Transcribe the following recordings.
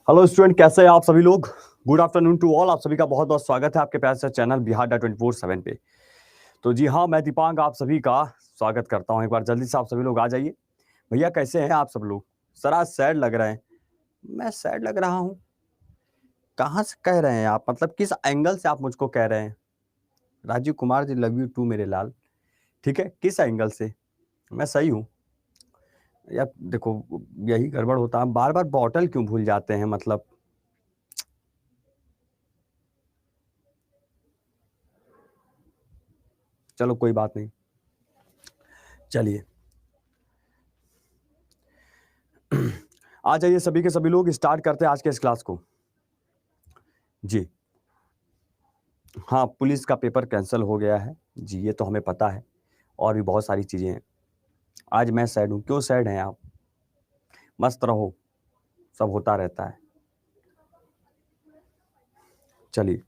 Hello student, कैसे हैं आप सभी लोग। Good afternoon to all. आप सभी का बहुत बहुत स्वागत है आपके प्यारे से चैनल बिहार.24/7 पे। तो जी हाँ, मैं दीपांग आप सभी का स्वागत करता हूं। एक बार जल्दी से आप सभी लोग आ जाइए। भैया कैसे हैं आप सब लोग। सर आज सैड लग रहे हैं। मैं सैड लग रहा हूं? कहाँ से कह रहे हैं आप, मतलब किस एंगल से आप मुझको कह रहे हैं। Rajiv Kumar ji, love you to मेरे लाल। ठीक है, किस एंगल से मैं सही हूँ यार। देखो यही गड़बड़ होता है, बार बार बॉटल क्यों भूल जाते हैं, मतलब चलो कोई बात नहीं, चलिए आ जाइए सभी के सभी लोग, स्टार्ट करते हैं आज के इस क्लास को। जी हाँ, पुलिस का पेपर कैंसिल हो गया है जी, ये तो हमें पता है। और भी बहुत सारी चीजें हैं। आज मैं सैड हूँ। क्यों सैड हैं आप? मस्त रहो, सब होता रहता है। चलिए,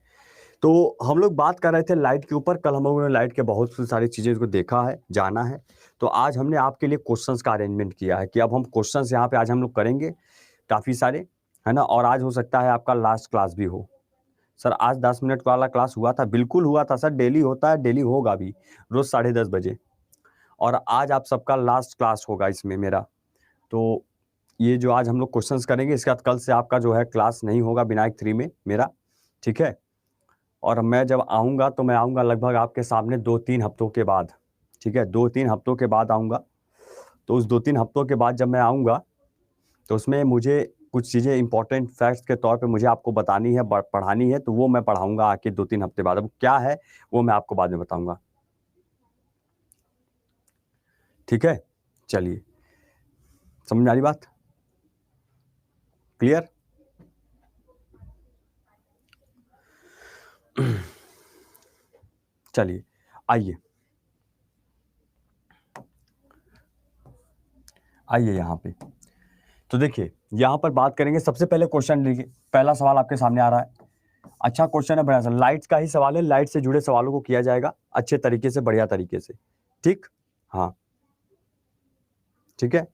तो हम लोग बात कर रहे थे लाइट के ऊपर। कल हम लोगों ने लाइट के बहुत सी सारी चीजें को देखा है, जाना है। तो आज हमने आपके लिए क्वेश्चंस का अरेंजमेंट किया है कि अब हम क्वेश्चंस यहाँ पे आज हम लोग करेंगे काफी सारे, है ना। और आज हो सकता है आपका लास्ट क्लास भी हो। सर आज 10 मिनट वाला क्लास हुआ था, बिल्कुल हुआ था सर, डेली होता है, डेली होगा भी, रोज 10:30 बजे। और आज आप सबका लास्ट क्लास होगा इसमें मेरा। तो ये जो आज हम लोग क्वेश्चंस करेंगे, इसके बाद कल से आपका जो है क्लास नहीं होगा विनायक 3 में मेरा, ठीक है। और मैं जब आऊँगा तो मैं आऊँगा लगभग आपके सामने 2-3 हफ्तों के बाद, ठीक है। 2-3 हफ्तों के बाद आऊँगा। तो उस 2-3 हफ्तों के बाद जब मैं आऊँगा तो उसमें मुझे कुछ चीज़ें इंपॉर्टेंट फैक्ट्स के तौर पे मुझे आपको बतानी है, पढ़ानी है। तो वो मैं पढ़ाऊँगा आके 2-3 हफ्ते बाद। अब क्या है वो मैं आपको बाद में बताऊँगा, ठीक है। चलिए, समझ में आ रही बात? क्लियर? चलिए आइए, आइए यहाँ पे। तो देखिए यहाँ पर बात करेंगे। सबसे पहले क्वेश्चन देखिए, पहला सवाल आपके सामने आ रहा है। अच्छा क्वेश्चन है, बढ़िया सा। लाइट का ही सवाल है, लाइट से जुड़े सवालों को किया जाएगा अच्छे तरीके से, बढ़िया तरीके से, ठीक। हाँ ठीक है,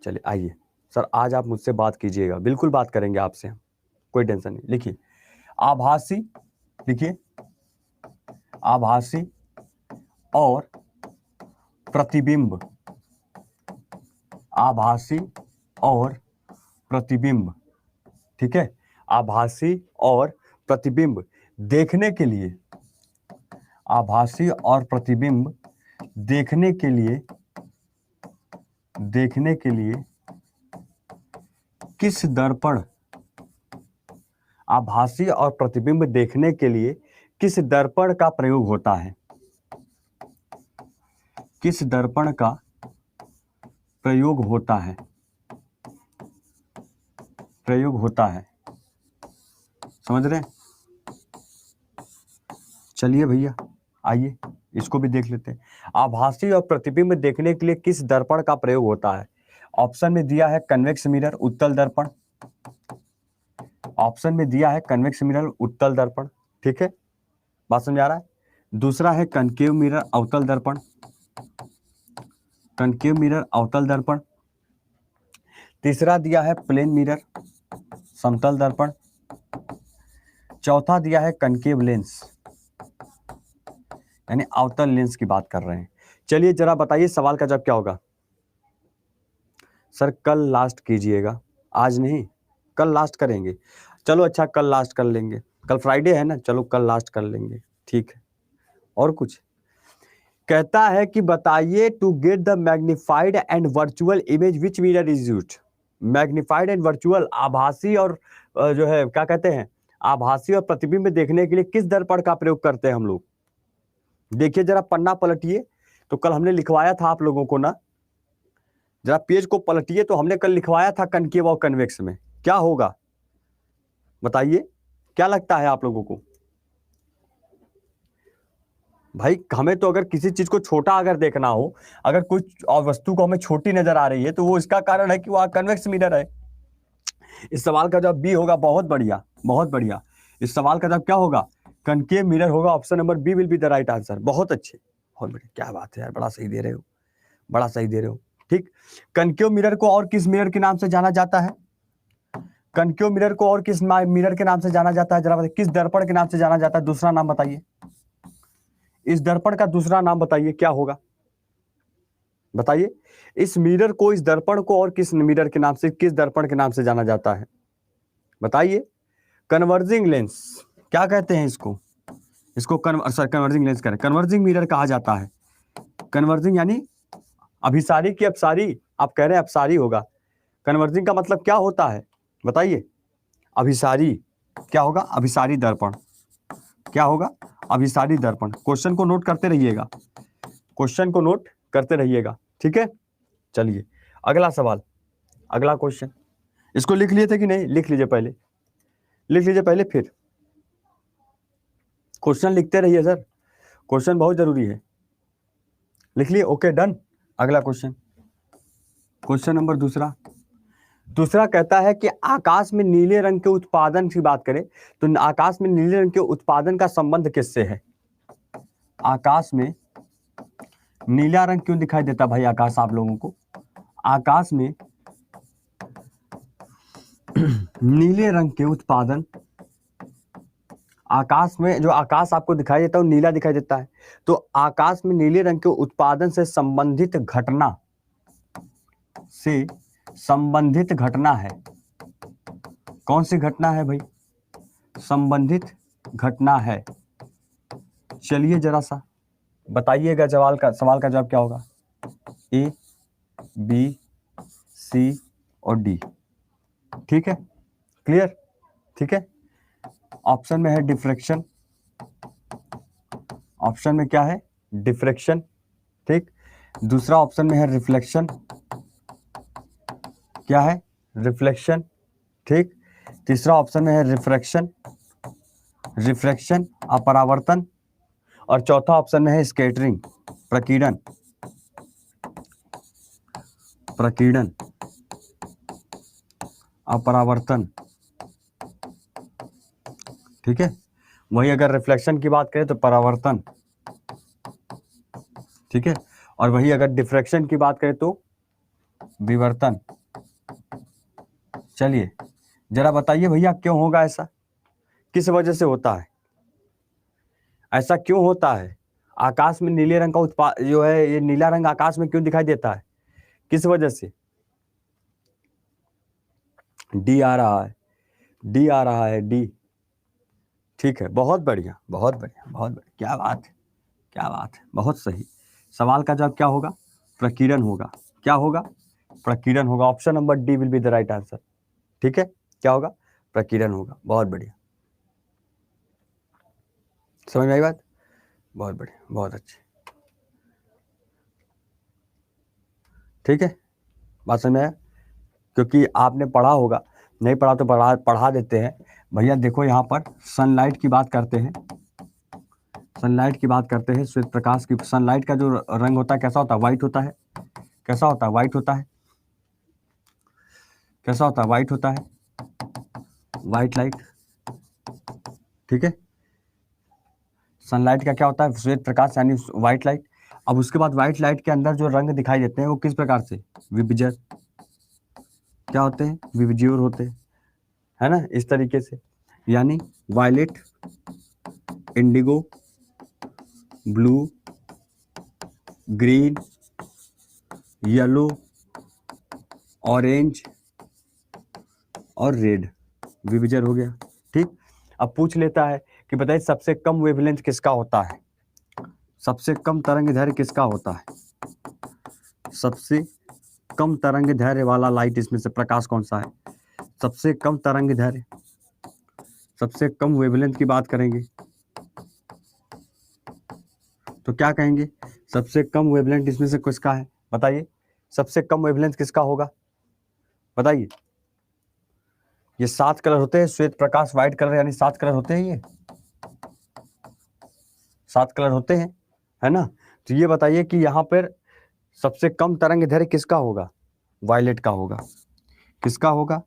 चलिए आइए। सर आज आप मुझसे बात कीजिएगा, बिल्कुल बात करेंगे आपसे हम, कोई टेंशन नहीं। लिखिए आभासी, लिखिए आभासी और प्रतिबिंब, आभासी और प्रतिबिंब, ठीक है। आभासी और प्रतिबिंब देखने के लिए, आभासी और प्रतिबिंब देखने के लिए, देखने के लिए किस दर्पण, आभासी और प्रतिबिंब देखने के लिए किस दर्पण का प्रयोग होता है, किस दर्पण का प्रयोग होता है। प्रयोग होता है, समझ रहे हैं? चलिए भैया आइए इसको भी देख लेते हैं। आभासी और प्रतिबिंब देखने के लिए किस दर्पण का प्रयोग होता है? ऑप्शन में दिया है कन्वेक्स मिरर, उत्तल दर्पण। ऑप्शन में दिया है कन्वेक्स मिरर, उत्तल दर्पण। ठीक है, बात समझ आ रहा है? दूसरा है कनकेव मिरर, अवतल दर्पण। कनकेव मिरर, अवतल दर्पण। तीसरा दिया है प्लेन मिरर, समतल दर्पण। चौथा दिया है कनकेव लेंस, यानी अवतल लेंस की बात कर रहे हैं। चलिए जरा बताइए सवाल का जवाब क्या होगा? सर कल लास्ट कीजिएगा, आज नहीं, कल लास्ट करेंगे। चलो अच्छा, कल लास्ट कर लेंगे, कल फ्राइडे है ना, चलो कल लास्ट कर लेंगे, ठीक है। और कुछ कहता है कि बताइए to get the magnified and virtual image which mirror is used. Magnified and virtual, आभासी और जो है क्या कहते हैं, आभासी और प्रतिबिंब देखने के लिए किस दर्पण का प्रयोग करते हैं हम लोग? देखिए जरा पन्ना पलटिए, तो कल हमने लिखवाया था आप लोगों को ना, जरा पेज को पलटिए, तो हमने कल लिखवाया था कनकेव और कन्वेक्स में क्या होगा, बताइए क्या लगता है आप लोगों को? भाई हमें तो अगर किसी चीज को छोटा अगर देखना हो, अगर कुछ और वस्तु को हमें छोटी नजर आ रही है, तो वो इसका कारण है कि वह कन्वेक्स मिरर है। इस सवाल का जवाब बी होगा। बहुत बढ़िया, बहुत बढ़िया। इस सवाल का जवाब क्या होगा? कनकेव मिरर होगा। Option number B will be the right answer. बहुत अच्छे, बहुत बढ़िया, क्या बात है यार, बड़ा सही दे रहे हो, बड़ा सही दे रहे हो। ठीक, कनकेव मिरर को और किस मिरर के नाम से जाना जाता है? कनकेव मिरर को और किस मिरर के नाम से जाना जाता है? जरा बताइए, किस दर्पण के नाम से जाना जाता है? दूसरा नाम बताइए, इस दर्पण का दूसरा नाम बताइए क्या होगा, बताइए। इस मिरर को, इस दर्पण को और किस मिरर के नाम से, किस दर्पण के नाम से जाना जाता है? बताइए। कन्वर्जिंग लेंस क्या कहते हैं इसको? इसको कन्वर्जिंग लेंस करें, कन्वर्जिंग मिरर कहा जाता है। कन्वर्जिंग यानी अभिसारी की अपसारी, आप कह रहे हैं अपसारी होगा। कन्वर्जिंग का मतलब क्या होता है बताइए? अभिसारी। क्या होगा? अभिसारी दर्पण। क्या होगा? अभिसारी दर्पण। क्वेश्चन को नोट करते रहिएगा, क्वेश्चन को नोट करते रहिएगा, ठीक है। चलिए अगला सवाल, अगला क्वेश्चन। इसको लिख लिए थे कि नहीं? लिख लीजिए पहले, लिख लीजिए पहले, फिर क्वेश्चन लिखते रहिए सर, क्वेश्चन बहुत जरूरी है। लिख लिए? Okay done. अगला क्वेश्चन, क्वेश्चन नंबर दूसरा। दूसरा कहता है कि आकाश में नीले रंग के उत्पादन की बात करें तो आकाश में नीले रंग के उत्पादन का संबंध किससे है? आकाश में नीला रंग क्यों दिखाई देता भाई आकाश आप लोगों को? आकाश में नीले रंग के उत्पादन, आकाश में जो आकाश आपको दिखाई देता है वो नीला दिखाई देता है, तो आकाश में नीले रंग के उत्पादन से संबंधित घटना, से संबंधित घटना है, कौन सी घटना है भाई? संबंधित घटना है। चलिए जरा सा बताइएगा, सवाल का जवाब क्या होगा? ए, बी, सी और डी। ठीक है, क्लियर? ठीक है। ऑप्शन में है डिफ्रैक्शन, ऑप्शन में क्या है? डिफ्रैक्शन। ठीक, दूसरा ऑप्शन में है रिफ्लेक्शन, क्या है? रिफ्लेक्शन। ठीक, तीसरा ऑप्शन में है रिफ्रैक्शन, रिफ्रैक्शन अपरावर्तन, और चौथा ऑप्शन में है स्कैटरिंग, प्रकीर्णन, प्रकीर्णन अपरावर्तन। ठीक है, वही अगर रिफ्लेक्शन की बात करें तो परावर्तन, ठीक है, और वही अगर डिफ्रैक्शन की बात करें तो विवर्तन। चलिए जरा बताइए भैया क्यों होगा ऐसा, किस वजह से होता है, ऐसा क्यों होता है? आकाश में नीले रंग का उत्पाद जो है, ये नीला रंग आकाश में क्यों दिखाई देता है, किस वजह से? डी आ रहा है, डी आ रहा है, डी। ठीक है, बहुत बढ़िया, बहुत बढ़िया, बहुत बढ़िया, क्या बात है, क्या बात है, बहुत सही। सवाल का जवाब क्या होगा? प्रकीर्णन होगा। क्या होगा? प्रकीर्णन होगा। Option number D will be the right answer. ठीक है, क्या होगा? प्रकीर्णन होगा। बहुत बढ़िया, समझ में आई बात? बहुत बढ़िया, बहुत अच्छे। ठीक है, बात समझ में आया? क्योंकि आपने पढ़ा होगा, नहीं पढ़ा तो पढ़ा देते हैं भैया। देखो यहाँ पर सनलाइट की बात करते हैं, सनलाइट की बात करते हैं, श्वेत प्रकाश की। सनलाइट का जो रंग होता है कैसा होता है? व्हाइट होता है। कैसा होता है? व्हाइट होता है। कैसा होता है? व्हाइट होता है, व्हाइट लाइट। ठीक है, सनलाइट का क्या होता है? श्वेत प्रकाश यानी व्हाइट लाइट। अब उसके बाद व्हाइट लाइट के अंदर जो रंग दिखाई देते हैं वो किस प्रकार से? विभजर। क्या होते हैं? विभज्योर होते हैं, है ना, इस तरीके से। यानी violet, indigo, blue, green, yellow, orange और रेड, विभजर हो गया। ठीक, अब पूछ लेता है कि बताइए सबसे कम वेवलेंथ किसका होता है? सबसे कम तरंग दैर्घ्य किसका होता है? सबसे कम तरंग दैर्घ्य वाला लाइट इसमें से प्रकाश कौन सा है? सबसे कम तरंग दैर्घ्य, सबसे कम वेवलेंथ की बात करेंगे तो क्या कहेंगे? सबसे कम वेवलेंथ इसमें से किसका है? बताइए, सबसे कम वेवलेंथ किसका होगा? बताइए। ये 7 कलर होते हैं, श्वेत प्रकाश, व्हाइट कलर, यानी 7 कलर होते हैं। ये 7 कलर होते हैं, है ना। तो ये बताइए कि यहाँ पर सबसे कम तरंग दैर्घ्य किसका होगा? वायलेट का होगा। किसका होगा?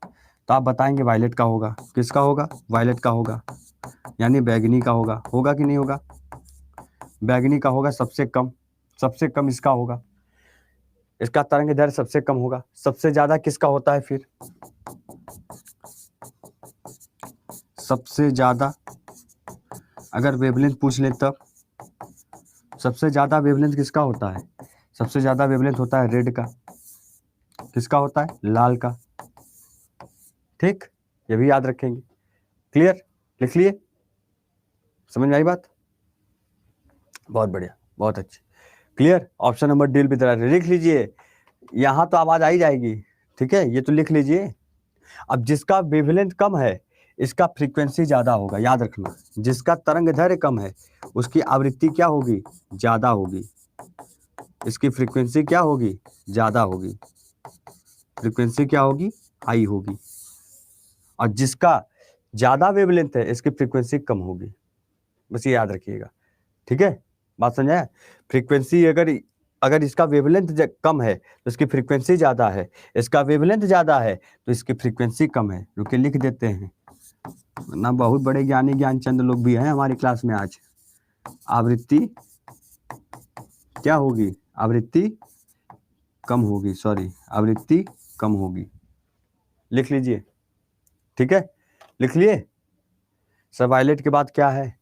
तो आप बताएंगे वायलेट का होगा। किसका होगा? वायलेट का होगा, यानी बैगनी का होगा। होगा कि नहीं होगा? बैगनी का होगा सबसे कम। सबसे कम इसका होगा, इसका तरंग दैर्घ्य सबसे कम होगा। सबसे ज्यादा किसका होता है फिर? सबसे ज्यादा अगर वेवलेंथ पूछ ले तब सबसे ज्यादा वेवलेंथ किसका होता है? सबसे ज्यादा वेवलेंथ होता है रेड का। किसका होता है? लाल का। ठीक, ये भी याद रखेंगे। क्लियर? लिख लिए? समझ में आई बात? बहुत बढ़िया, बहुत अच्छी। क्लियर? ऑप्शन नंबर डी भी तरह लिख लीजिए। यहां तो आवाज आई जाएगी, ठीक है, ये तो लिख लीजिए। अब जिसका वेवलेंथ कम है इसका फ्रीक्वेंसी ज्यादा होगा, याद रखना। जिसका तरंग दैर्घ्य कम है उसकी आवृत्ति क्या होगी? ज्यादा होगी। इसकी फ्रीक्वेंसी क्या होगी? ज्यादा होगी। फ्रीक्वेंसी क्या होगी? हाई होगी। और जिसका ज्यादा वेवलेंथ है इसकी फ्रीक्वेंसी कम होगी। बस ये याद रखिएगा, ठीक है। बात समझाया? फ्रीक्वेंसी अगर अगर इसका वेवलेंथ कम है तो इसकी फ्रीक्वेंसी ज्यादा है, इसका वेवलेंथ ज्यादा है तो इसकी फ्रीक्वेंसी कम है। रुके लिख देते हैं ना, बहुत बड़े ज्ञानी ज्ञानचंद लोग भी हैं हमारी क्लास में आज। आवृत्ति क्या होगी? आवृत्ति कम होगी, सॉरी, आवृत्ति कम होगी। लिख लीजिए, ठीक है, लिख लिए। सर वायलेट के बाद क्या है?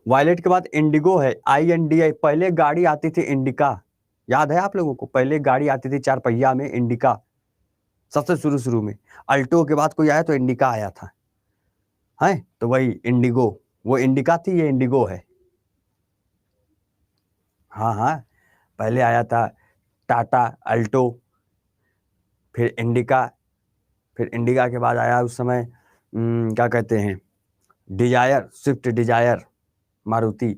वायलेट के बाद इंडिगो है, INDI। पहले गाड़ी आती थी इंडिका, याद है आप लोगों को? पहले गाड़ी आती थी 4 पहिया में, इंडिका, सबसे शुरू में। अल्टो के बाद कोई आया तो इंडिका आया था, है तो वही इंडिगो। वो इंडिका थी, ये इंडिगो है। हाँ हाँ, पहले आया था टाटा अल्टो, फिर इंडिका, फिर इंडिका के बाद आया उस समय क्या कहते हैं, Dzire, Swift Dzire, Maruti.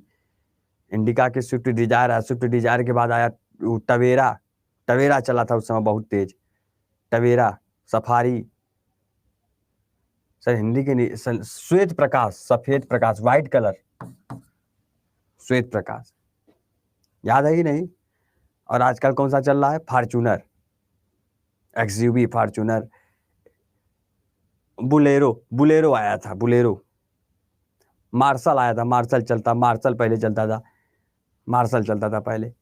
Indica के स्विफ्ट डिजायर आया, स्विफ्ट डिजायर के बाद आया टवेरा। टवेरा चला था उस समय बहुत तेज, टवेरा, सफारी। सर हिंदी के नहीं, श्वेत प्रकाश, सफेद प्रकाश, व्हाइट कलर, श्वेत प्रकाश, याद है कि नहीं? और आजकल कौन सा चल रहा है? Fortuner, XUV, Fortuner, Bolero, Bolero आया था, बुलेरो। मार्शल आया था, मार्शल चलता, मार्शल पहले चलता था, मार्शल चलता था पहले,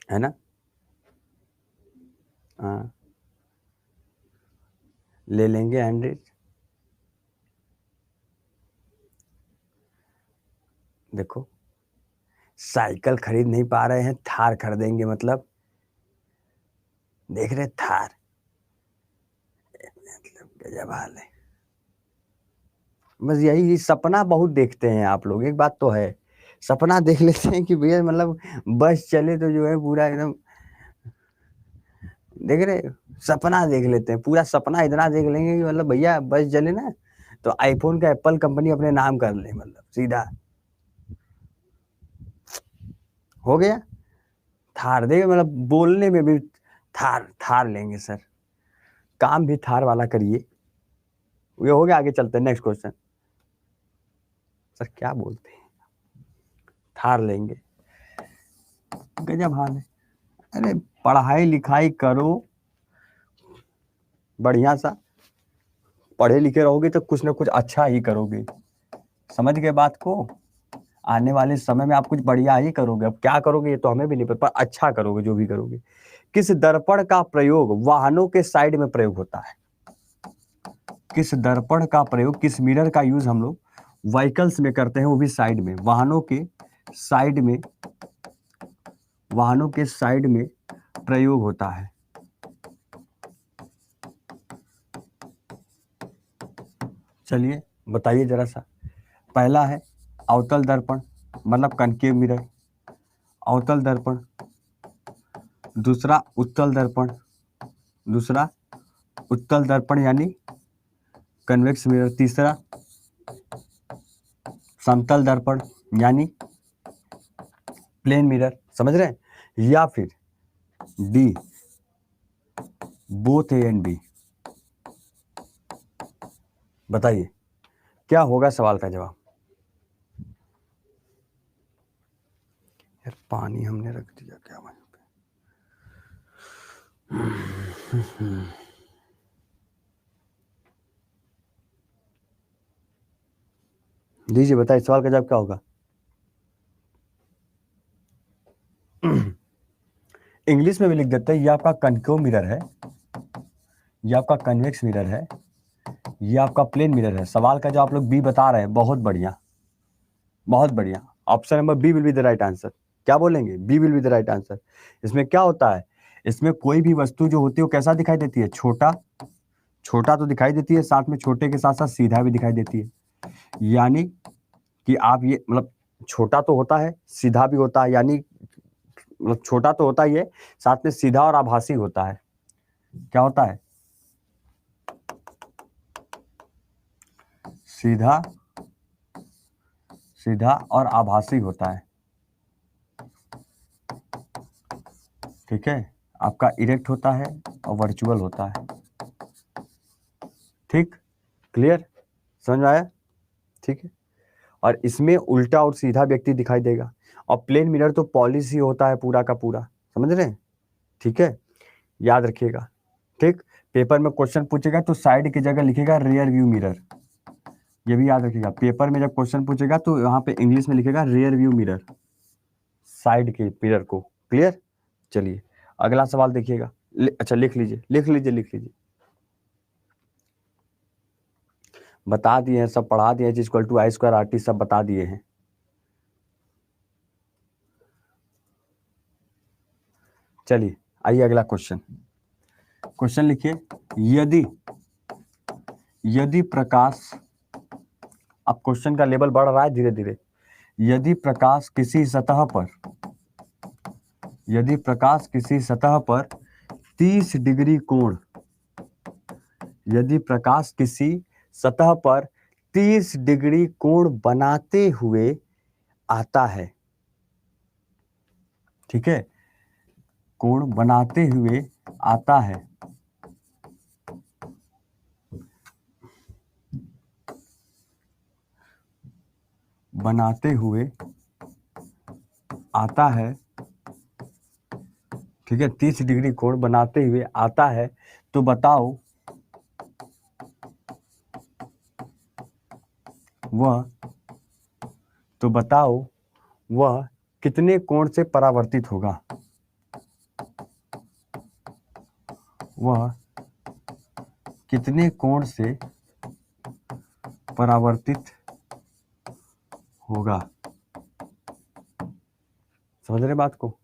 है ना। हाँ, ले लेंगे 100। देखो, साइकिल खरीद नहीं पा रहे हैं, थार खरीदेंगे, मतलब देख रहे थार, मतलब गजब हाल है। बस यही सपना बहुत देखते हैं आप लोग, एक बात तो है, सपना देख लेते हैं कि भैया मतलब बस चले तो जो है पूरा एकदम, देख रहे, सपना देख लेते हैं, पूरा सपना इतना देख लेंगे कि मतलब भैया बस चले ना तो आईफोन का एप्पल कंपनी अपने नाम कर ले, मतलब सीधा हो गया। थार, देखिए मतलब बोलने में भी थार थार लेंगे सर, काम भी थार वाला करिए। ये हो गया, आगे चलते हैं नेक्स्ट क्वेश्चन। सर क्या बोलते हैं, थार लेंगे, गजब हाल है। अरे पढ़ाई लिखाई करो बढ़िया सा, पढ़े लिखे रहोगे तो कुछ ना कुछ अच्छा ही करोगे, समझ गए बात को। आने वाले समय में आप कुछ बढ़िया ही करोगे, अब क्या करोगे ये तो हमें भी नहीं पता, पर अच्छा करोगे जो भी करोगे। किस दर्पण का प्रयोग वाहनों के साइड में प्रयोग होता है? किस दर्पण का प्रयोग, किस मिरर का यूज हम लोग व्हीकल्स में करते हैं, वो भी साइड में, वाहनों के साइड में, वाहनों के साइड में प्रयोग होता है? चलिए बताइए जरा सा। पहला है अवतल दर्पण, मतलब कनकेव मिरर, अवतल दर्पण। दूसरा उत्तल दर्पण, दूसरा उत्तल दर्पण यानी कन्वेक्स मिरर। तीसरा समतल दर्पण यानी प्लेन मिरर, समझ रहे हैं? या फिर D both A and B. बताइए क्या होगा सवाल का जवाब। यार पानी हमने रख दिया क्या वहीं पे? दीजिए बताइए सवाल का जवाब क्या होगा। इंग्लिश में भी लिख देते हैं, ये आपका कनकेव मिरर है, ये आपका कन्वेक्स मिरर है, ये आपका प्लेन मिरर है। सवाल का जो आप लोग बी बता रहे हैं, बहुत बढ़िया, बहुत बढ़िया। Option number B will be the right answer. क्या बोलेंगे? B will be the right answer. इसमें क्या होता है, इसमें कोई भी वस्तु जो होती है वो कैसा दिखाई देती है? छोटा, छोटा तो दिखाई देती है, साथ में छोटे के साथ साथ सीधा भी दिखाई देती है। यानी कि आप ये मतलब छोटा तो होता है, सीधा भी होता है, यानी मतलब छोटा तो होता ही है, साथ में सीधा और आभासी होता है। क्या होता है? सीधा, सीधा और आभासी होता है। ठीक है, आपका इरेक्ट होता है और वर्चुअल होता है। ठीक, क्लियर, समझ में आया? ठीक है, और इसमें उल्टा और सीधा व्यक्ति दिखाई देगा, और प्लेन मिरर तो पॉलिश ही होता है पूरा का पूरा, समझ रहे हैं? ठीक है, याद रखिएगा। ठीक, पेपर में क्वेश्चन पूछेगा तो साइड की जगह लिखेगा रियर व्यू मिरर, ये भी याद रखिएगा। पेपर में जब क्वेश्चन पूछेगा तो यहाँ पे इंग्लिश में लिखेगा रियर व्यू मिरर, साइड के मिरर को। क्लियर, चलिए अगला सवाल देखिएगा। अच्छा लिख लीजिए, लिख लीजिए, लिख लीजिए। बता दिए हैं सब, पढ़ा दिए हैं, equal to I square R T सब बता दिए हैं। चलिए आइए अगला क्वेश्चन, क्वेश्चन लिखिए। यदि, यदि प्रकाश, अब क्वेश्चन का लेवल बढ़ रहा है धीरे धीरे। यदि प्रकाश किसी सतह पर, यदि प्रकाश किसी सतह पर 30 डिग्री कोण, यदि प्रकाश किसी सतह पर 30 डिग्री कोण बनाते हुए आता है, ठीक है, कोण बनाते हुए आता है, बनाते हुए आता है, ठीक है, 30 डिग्री कोण बनाते हुए आता है, तो बताओ वह, तो बताओ वह कितने कोण से परावर्तित होगा? वह कितने कोण से परावर्तित होगा? समझ रहे बात को?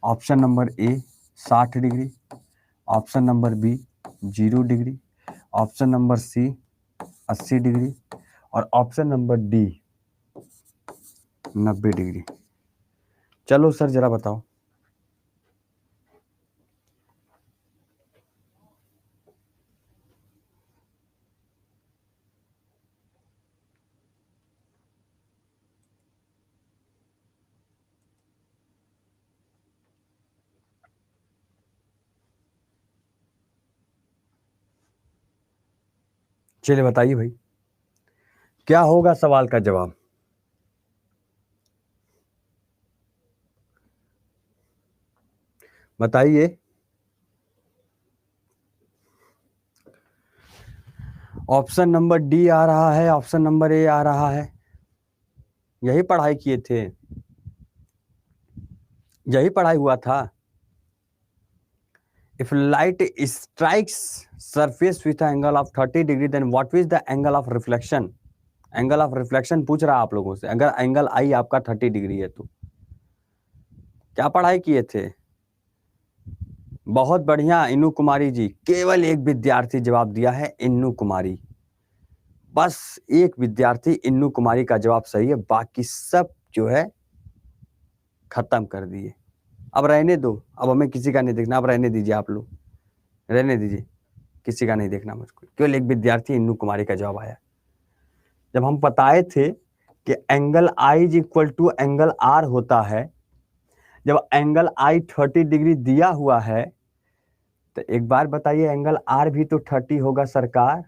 Option number A 60 degree, option number B 0 degree, option number C 80 degree, और ऑप्शन नंबर डी 90 डिग्री। चलो सर जरा बताओ। चलिए बताइए भाई, क्या होगा सवाल का जवाब? बताइए। ऑप्शन नंबर डी आ रहा है, ऑप्शन नंबर ए आ रहा है। यही पढ़ाई किए थे, यही पढ़ाई हुआ था। If light strikes surface with an angle of 30 degree, then what is the angle of reflection? Angle of reflection पूछ रहा है आप लोगों से। अगर एंगल आई आपका 30 डिग्री है तो क्या पढ़ाई किए थे? बहुत बढ़िया इन्नू कुमारी जी, केवल एक विद्यार्थी जवाब दिया है, इन्नू कुमारी। बस एक विद्यार्थी इन्नू कुमारी का जवाब सही है, बाकी सब जो है खत्म कर दिए। अब रहने दो, अब हमें किसी का नहीं देखना, अब रहने दीजिए, आप लोग रहने दीजिए, किसी का नहीं देखना मुझको। केवल एक विद्यार्थी इन्नू कुमारी का जवाब आया। जब हम बताए थे कि angle I is equal to angle R होता है, जब एंगल आई 30 डिग्री दिया हुआ है, तो एक बार बताइए एंगल आर भी तो 30 होगा सरकार,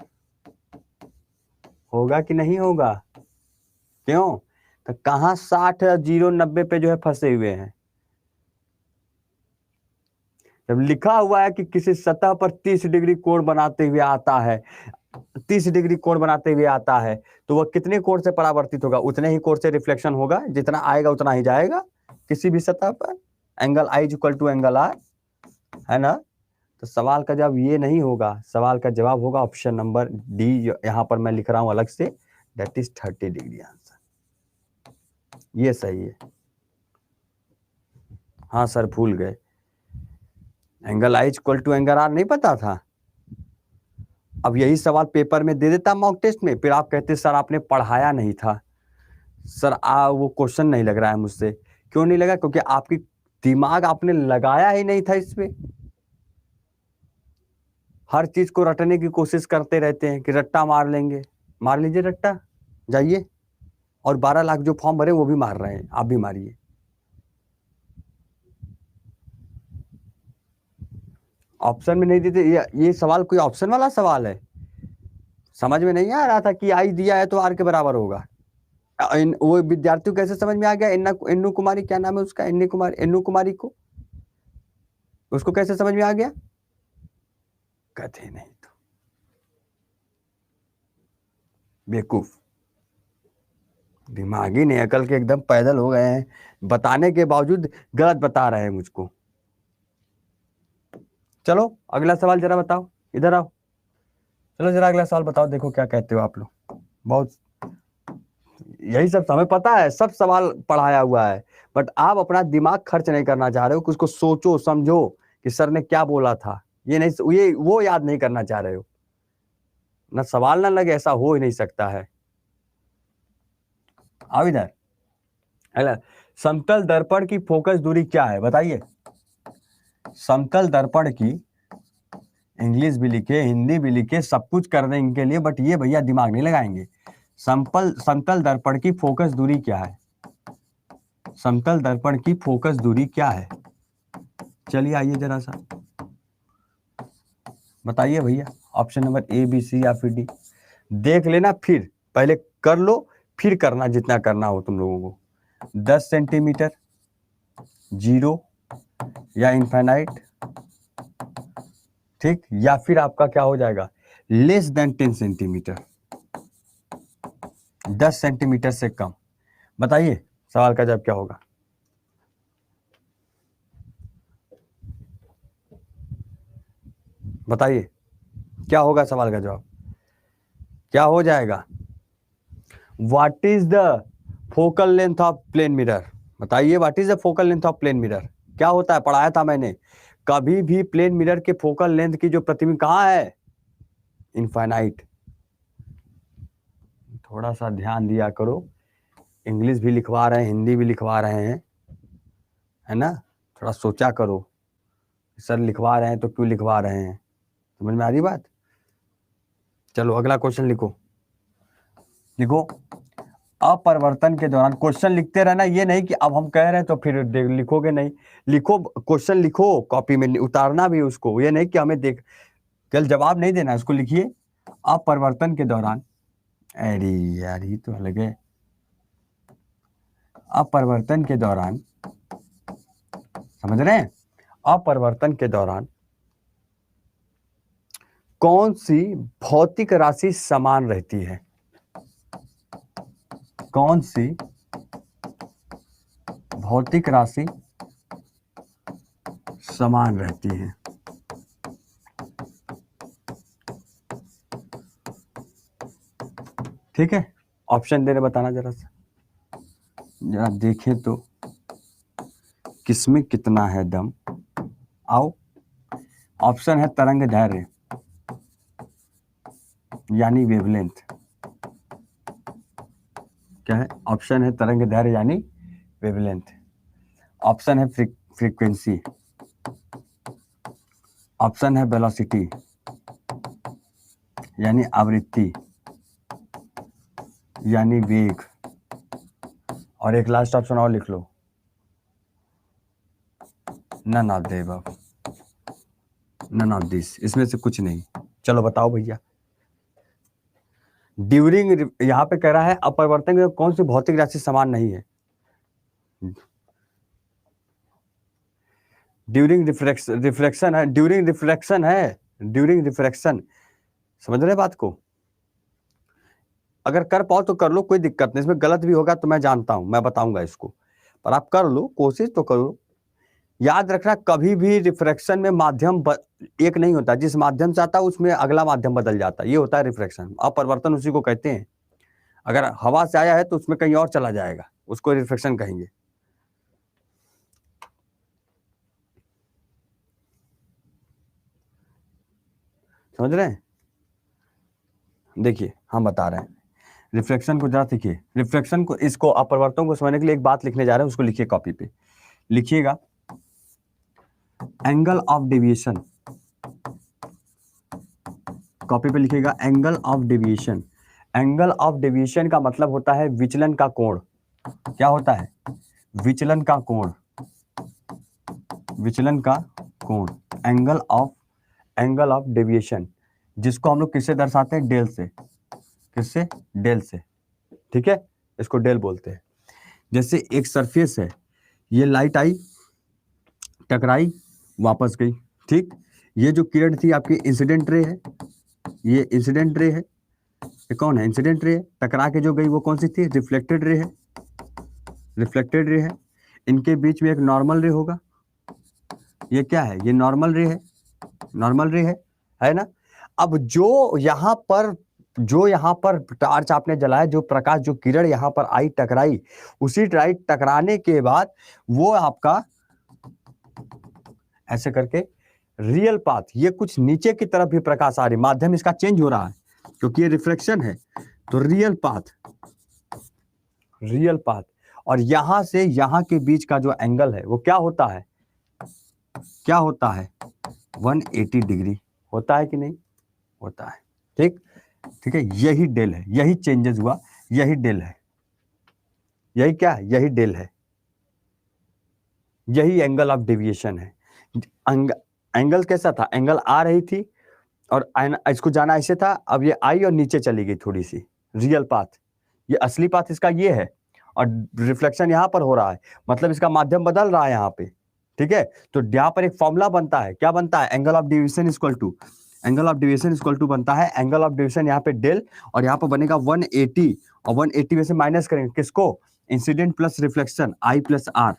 होगा कि नहीं होगा? क्यों? तो कहां 60 0 90 पे जो है फंसे हुए हैं। जब लिखा हुआ है कि किसी सतह पर 30 डिग्री कोण बनाते हुए आता है, 30 डिग्री कोण बनाते हुए आता है, तो वह कितने कोण से परावर्तित होगा? उतने ही कोण से रिफ्लेक्शन होगा, जितना आएगा उतना ही जाएगा किसी भी सतह पर। Angle I is equal to angle R, है ना? तो सवाल का जवाब ये नहीं होगा, सवाल का जवाब होगा ऑप्शन नंबर डी। यहां पर मैं लिख रहा हूं अलग से, दैट इज 30 डिग्री आंसर। ये सही है। हाँ सर, भूल गए, angle i equal to angle r नहीं पता था। अब यही सवाल पेपर में दे देता मॉक टेस्ट में, फिर आप कहते सर आपने पढ़ाया नहीं था, सर वो क्वेश्चन नहीं लग रहा है मुझसे। क्यों नहीं लगा? क्योंकि आपकी दिमाग आपने लगाया ही नहीं था इसमें। हर चीज को रटने की कोशिश करते रहते हैं कि रट्टा मार लेंगे। मार लीजिए रट्टा, जाइए, और 12 लाख जो फॉर्म भरे वो भी मार रहे हैं, आप भी मारिए। ऑप्शन में नहीं देते, ये सवाल कोई ऑप्शन वाला सवाल है? समझ में नहीं आ रहा था कि आई दिया है तो आर के बराबर होगा। वो विद्यार्थी को कैसे समझ में आ गया? इन्नू कुमारी, क्या नाम है उसका, इन्नू कुमारी को, उसको कैसे समझ में आ गया? कहते नहीं तो बेवकूफ, दिमागी नहीं, अकल के एकदम पैदल हो गए हैं, बताने के बावजूद गलत बता रहे हैं मुझको। चलो अगला सवाल जरा बताओ, इधर आओ, चलो जरा अगला सवाल बताओ, देखो क्या कहते हो आप लोग। बहुत यही सब हमें पता है, सब सवाल पढ़ाया हुआ है, बट आप अपना दिमाग खर्च नहीं करना चाह रहे हो, उसको सोचो समझो कि सर ने क्या बोला था, ये नहीं, ये वो याद नहीं करना चाह रहे हो ना। सवाल ना लगे, ऐसा हो ही नहीं सकता है। आओ इधर। अगला, समतल दर्पण की फोकस दूरी क्या है? बताइए। समतल दर्पण की, इंग्लिश भी लिखे, हिंदी भी लिखे, सब कुछ कर दें इनके लिए, बट ये भैया दिमाग नहीं लगाएंगे। समतल दर्पण की फोकस दूरी क्या है? समतल दर्पण की फोकस दूरी क्या है? चलिए आइए जरा सा बताइए भैया, option number A B C या फिर डी। देख लेना, फिर पहले कर लो, फिर करना जितना करना हो तुम लोगों को। 10 सेंटीमीटर, 0 या इनफाइनाइट, ठीक, या फिर आपका क्या हो जाएगा, लेस देन 10 सेंटीमीटर, 10 सेंटीमीटर से कम। बताइए सवाल का जवाब क्या होगा? बताइए क्या होगा सवाल का जवाब, क्या हो जाएगा? What is the focal length of plane mirror? बताइए, what is the focal length of plane mirror? क्या होता है? पढ़ाया था मैंने। कभी भी प्लेन मिरर के फोकल लेंथ की जो प्रतिबिंब कहां है? इनफाइनाइट। थोड़ा सा ध्यान दिया करो, इंग्लिश भी लिखवा रहे हैं, हिंदी भी लिखवा रहे हैं, है ना? थोड़ा सोचा करो, सर लिखवा रहे हैं तो क्यों लिखवा रहे हैं, समझ में आ रही बात? चलो अगला क्वेश्चन लिखो। लिखो, अपरिवर्तन के दौरान, क्वेश्चन लिखते रहना, ये नहीं कि अब हम कह रहे हैं तो फिर लिखोगे नहीं। लिखो, क्वेश्चन लिखो, कॉपी में उतारना भी उसको, ये नहीं कि हमें देख कल जवाब नहीं देना, उसको लिखिए। अपरिवर्तन के दौरान, अरे यार ये तो अलग है। अपरिवर्तन के दौरान, समझ रहे हैं, अपरिवर्तन के दौरान कौन सी भौतिक राशि समान रहती है? कौन सी भौतिक राशि समान रहती है? ठीक है, ऑप्शन दे रहे, बताना जरा सा, जरा देखें तो किसमें कितना है दम। आओ, ऑप्शन है तरंग दैर्घ्य यानी वेवलेंथ। क्या है? ऑप्शन है तरंग दैर्घ्य यानी वेवलेंथ। ऑप्शन है फ्रीक्वेंसी। ऑप्शन है वेलोसिटी यानी आवृत्ति यानी वेग। और एक लास्ट ऑप्शन और लिख लो, none of the above, none of this, इसमें से कुछ नहीं। चलो बताओ भैया। ड्यूरिंग, यहां पे कह रहा है अपरिवर्तन में कौन सी भौतिक राशि समान नहीं है? ड्यूरिंग रिफ्लेक्शन है, ड्यूरिंग रिफ्लेक्शन है, ड्यूरिंग रिफ्लेक्शन। समझ रहे बात को? अगर कर पाओ तो कर लो, कोई दिक्कत नहीं। इसमें गलत भी होगा तो मैं जानता हूं, मैं बताऊंगा इसको, पर आप कर लो, कोशिश तो करो। याद रखना, कभी भी रिफ्रैक्शन में माध्यम एक नहीं होता, जिस माध्यम से आता है उसमें अगला माध्यम बदल जाता है, ये होता है रिफ्रैक्शन। अपरिवर्तन उसी को कहते हैं। अगर हवा से आया है तो उसमें कहीं और चला जाएगा, उसको रिफ्रैक्शन कहेंगे। समझ रहे हैं? देखिए हम बता रहे हैं, रिफ्लेक्शन को जरा देखिए, रिफ्लेक्शन को, इसको अपरिवर्तन को समझने के लिए एक बात लिखने जा रहे हैं, उसको लिखिए कॉपी पे, लिखिएगा एंगल ऑफ डेविएशन। कॉपी पे लिखिएगा angle of deviation. Angle of deviation का मतलब होता है विचलन का कोण। क्या होता है? विचलन का कोण, विचलन का कोण, एंगल ऑफ डेविएशन, जिसको हम लोग किससे दर्शाते हैं? डेल से। किससे? डेल से। ठीक है, इसको डेल बोलते हैं। जैसे एक सरफेस है, ये लाइट आई, टकराई, वापस गई, ठीक। ये जो किरण थी आपकी इंसिडेंट रे है, ये इंसिडेंट रे है। ये कौन है? इंसिडेंट रे है। टकरा के जो गई वो कौन सी थी? रिफ्लेक्टेड रे है, रिफ्लेक्टेड रे है। इनके बीच में एक नॉर्मल रे होगा। ये क्या है? ये नॉर्मल रे है, नॉर्मल रे है ना। अब जो यहाँ पर टार्च आपने जलाया, जो प्रकाश, जो किरण यहाँ पर आई, टकराई, उसी लाइट टकराने के बाद वो आपका ऐसे करके रियल पाथ, ये कुछ नीचे की तरफ भी प्रकाश आ रही, माध्यम इसका चेंज हो रहा है क्योंकि ये रिफ्लेक्शन है, तो रियल पाथ। और यहां से यहां के बीच का जो एंगल है वो क्या होता है? क्या होता है? 180 डिग्री होता है कि नहीं? होता है। ठीक है, यही डेल है, यही चेंजेस हुआ, यही डेल है, यही क्या है? यही डेल है, यही एंगल ऑफ डेविएशन है। एंगल कैसा था? एंगल आ रही थी और इसको जाना ऐसे था, अब ये आई और नीचे चली गई थोड़ी सी, रियल पाथ। ये असली पाथ इसका ये है, और रिफ्लेक्शन यहाँ पर हो रहा है, मतलब इसका माध्यम बदल रहा है यहाँ पे। ठीक है, तो यहाँ पर एक फॉर्मूला बनता है, क्या बनता है? Angle of deviation equal to, angle of deviation equal to बनता है, एंगल ऑफ डेविएशन यहाँ पे डेल, और यहाँ पर बनेगा 180, और 180 में से माइनस करेंगे किसको? Incident plus reflection, i plus r.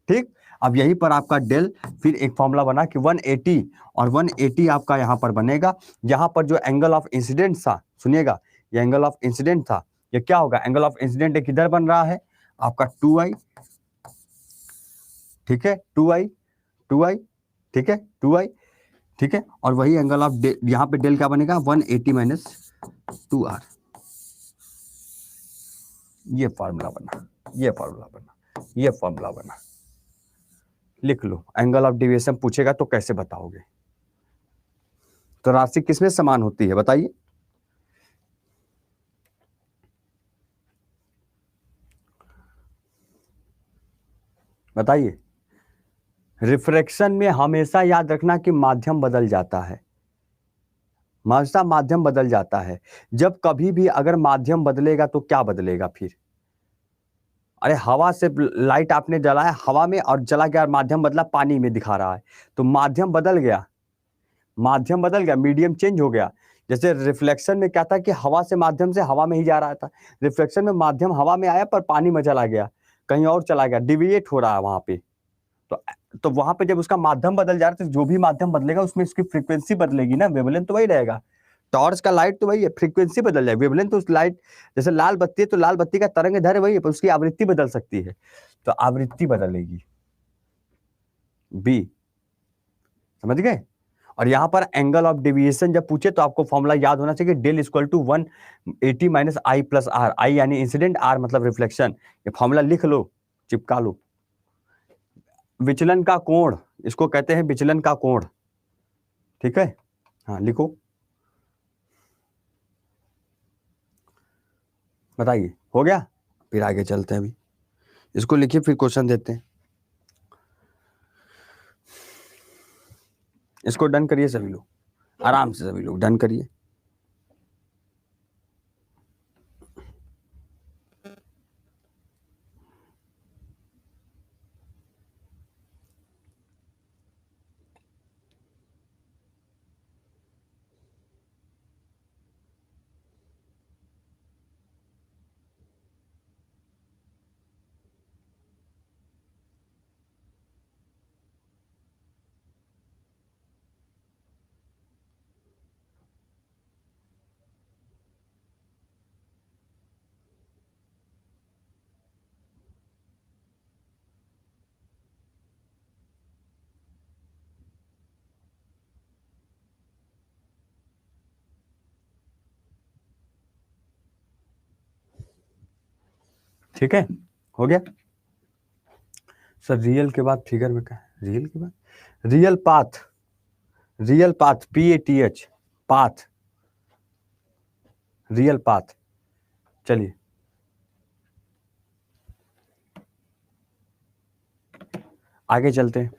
ठीक, अब यहीं पर आपका डेल, फिर एक फॉर्मूला बना कि 180, और 180 आपका यहां पर बनेगा। यहां पर जो एंगल ऑफ इंसिडेंट था, सुनिएगा, ये एंगल ऑफ इंसिडेंट था, ये क्या होगा? एंगल ऑफ इंसिडेंट एक इधर बन रहा है आपका 2i, ठीक है, 2i, ठीक है, 2i, ठीक है, और वही एंगल ऑफ यहां पे डेल क्या बनेगा? 180 माइनस 2r। ये फॉर्मूला बना, ये फॉर्मूला बना, ये फॉर्मूला बना, लिख लो। एंगल ऑफ डेविएशन पूछेगा तो कैसे बताओगे? तो राशि किसमें समान होती है बताइए? बताइए। रिफ्रैक्शन में हमेशा याद रखना कि माध्यम बदल जाता है। हमेशा माध्यम बदल जाता है। जब कभी भी अगर माध्यम बदलेगा तो क्या बदलेगा फिर? अरे हवा से लाइट आपने जलाया हवा में और चला गया, माध्यम बदला पानी में दिखा रहा है, तो माध्यम बदल गया, माध्यम बदल गया, मीडियम चेंज हो गया। जैसे रिफ्लेक्शन में क्या था कि हवा से माध्यम से हवा में ही जा रहा था, रिफ्लेक्शन में माध्यम हवा में आया पर पानी में चला गया, कहीं और चला गया, डिविएट हो रहा है वहां पे। तो वहां पे जब उसका माध्यम बदल जा रहा है तो जो भी माध्यम बदलेगा उसमें उसकी फ्रीक्वेंसी बदलेगी ना, वेवलेंथ तो वही रहेगा। टॉर्च का लाइट तो वही है, फ्रीक्वेंसी बदल जाए, वेवलेंथ तो उस लाइट, जैसे लाल बत्ती है तो लाल बत्ती का तरंग दैर्ध्य वही है पर उसकी आवृत्ति बदल सकती है, तो आवृत्ति बदलेगी। बी, समझ गए? और यहाँ पर एंगल ऑफ डेविएशन जब पूछे तो आपको फॉर्मूला याद होना चाहिए, del equal to 180 minus I plus R, I यानी इंसिडेंट, आर मतलब रिफ्लेक्शन। ये फॉर्मूला लिख लो, चिपका लो। विचलन का कोण, इसको कहते हैं विचलन का कोण, ठीक है? हाँ लिखो, बताइए हो गया? फिर आगे चलते हैं, अभी इसको लिखिए फिर क्वेश्चन देते हैं। इसको डन करिए सभी लोग, आराम से सभी लोग डन करिए। ठीक है, हो गया सर। रियल के बाद फिगर में क्या है? रियल के बाद real path, real path, PATH, path, real path. चलिए आगे चलते हैं,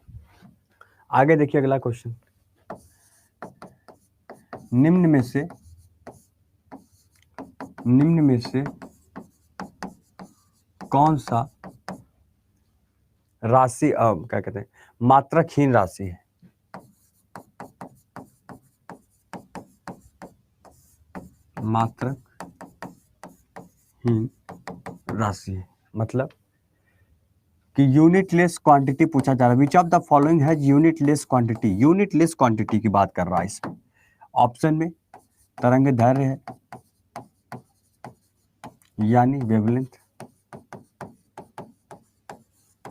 आगे देखिए अगला क्वेश्चन। निम्न में से कौन सा राशि क्या कहते हैं मात्रकहीन राशि है? मात्रकहीन राशि है मतलब कि यूनिटलेस क्वांटिटी पूछा जा रहा है। विच ऑफ द फॉलोइंग है यूनिटलेस क्वांटिटी? यूनिटलेस क्वांटिटी की बात कर रहा है इसमें। ऑप्शन में तरंग दैर्ध्य है यानी वेवलेंथ,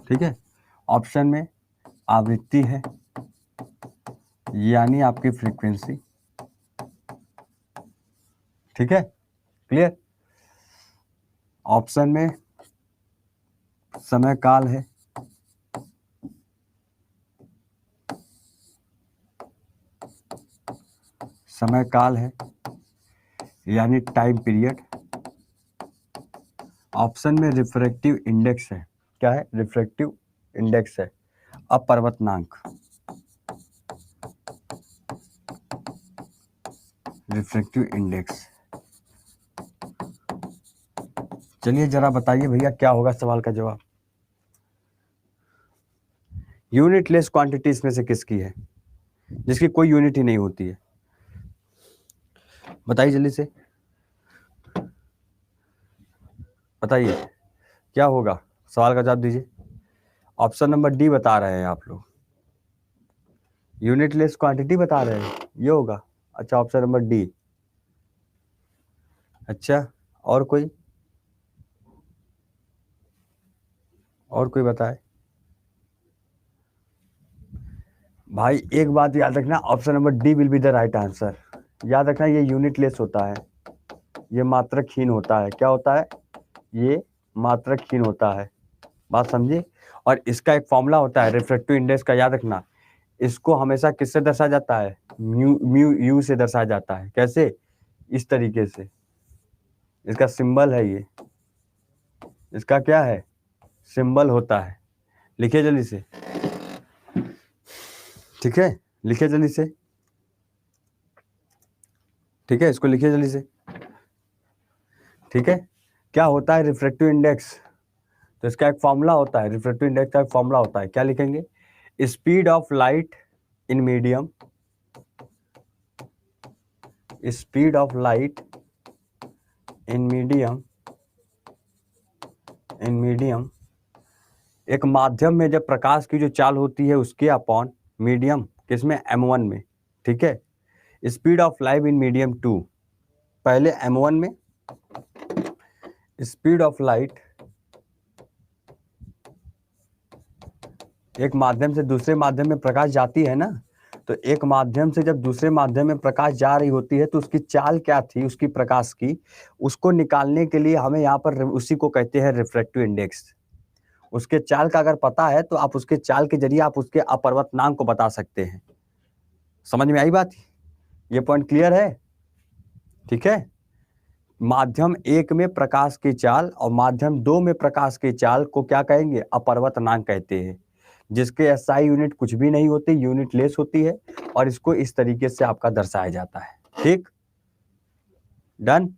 ठीक है? ऑप्शन में आवृत्ति है यानी आपकी फ्रीक्वेंसी, ठीक है? क्लियर? ऑप्शन में समय काल है, समय काल है यानी टाइम पीरियड। ऑप्शन में रिफ्रैक्टिव इंडेक्स है। क्या है? रिफ्रैक्टिव इंडेक्स है, अपवर्तनांक, रिफ्रैक्टिव इंडेक्स। चलिए जरा बताइए भैया क्या होगा सवाल का जवाब। यूनिटलेस क्वांटिटी इसमें से किसकी है जिसकी कोई यूनिट ही नहीं होती है? बताइए जल्दी से, बताइए क्या होगा, सवाल का जवाब दीजिए। ऑप्शन नंबर डी बता रहे हैं आप लोग, यूनिटलेस क्वांटिटी बता रहे हैं, ये होगा। अच्छा ऑप्शन नंबर डी, अच्छा और कोई, और कोई बताए? भाई एक बात याद रखना, option number D will be the right answer. याद रखना ये यूनिटलेस होता है, ये मात्रकहीन होता है। क्या होता है? ये मात्रकहीन होता है, बात समझिए। और इसका एक फॉर्मूला होता है रिफ्रैक्टिव इंडेक्स का, याद रखना। इसको हमेशा किससे दर्शाया जाता है? म्यू यू से दर्शाया जाता है। कैसे? इस तरीके से, इसका सिंबल है ये, इसका क्या है? सिंबल होता है। लिखिए जल्दी से, ठीक है? लिखिए जल्दी से। ठीक है, इसको लिखिए जल्दी से। ठीक है, क्या होता है रिफ्रैक्टिव इंडेक्स? तो इसका एक फॉर्मूला होता है, रिफ्रैक्टिव इंडेक्स का एक फॉर्मूला होता है, क्या लिखेंगे? Speed of light in medium, speed of light in medium, in medium, एक माध्यम में जब प्रकाश की जो चाल होती है उसके अपॉन मीडियम, किसमें? M1 में। ठीक है, speed of light in medium 2, पहले M1 में स्पीड ऑफ लाइट एक माध्यम से दूसरे माध्यम में प्रकाश जाती है ना, तो एक माध्यम से जब दूसरे माध्यम में प्रकाश जा रही होती है तो उसकी चाल क्या थी उसकी प्रकाश की, उसको निकालने के लिए हमें यहाँ पर उसी को कहते हैं रिफ्रैक्टिव इंडेक्स। उसके चाल का अगर पता है तो आप उसके चाल के जरिए आप उसके अपवर्तनांक को बता सकते हैं। समझ में आई बात? ये पॉइंट क्लियर है? ठीक है, माध्यम 1 में प्रकाश की चाल और माध्यम 2 में प्रकाश की चाल को क्या कहेंगे? अपवर्तनांक कहते हैं, जिसके एसआई यूनिट कुछ भी नहीं होती, यूनिट लेस होती है, और इसको इस तरीके से आपका दर्शाया जाता है। ठीक, डन,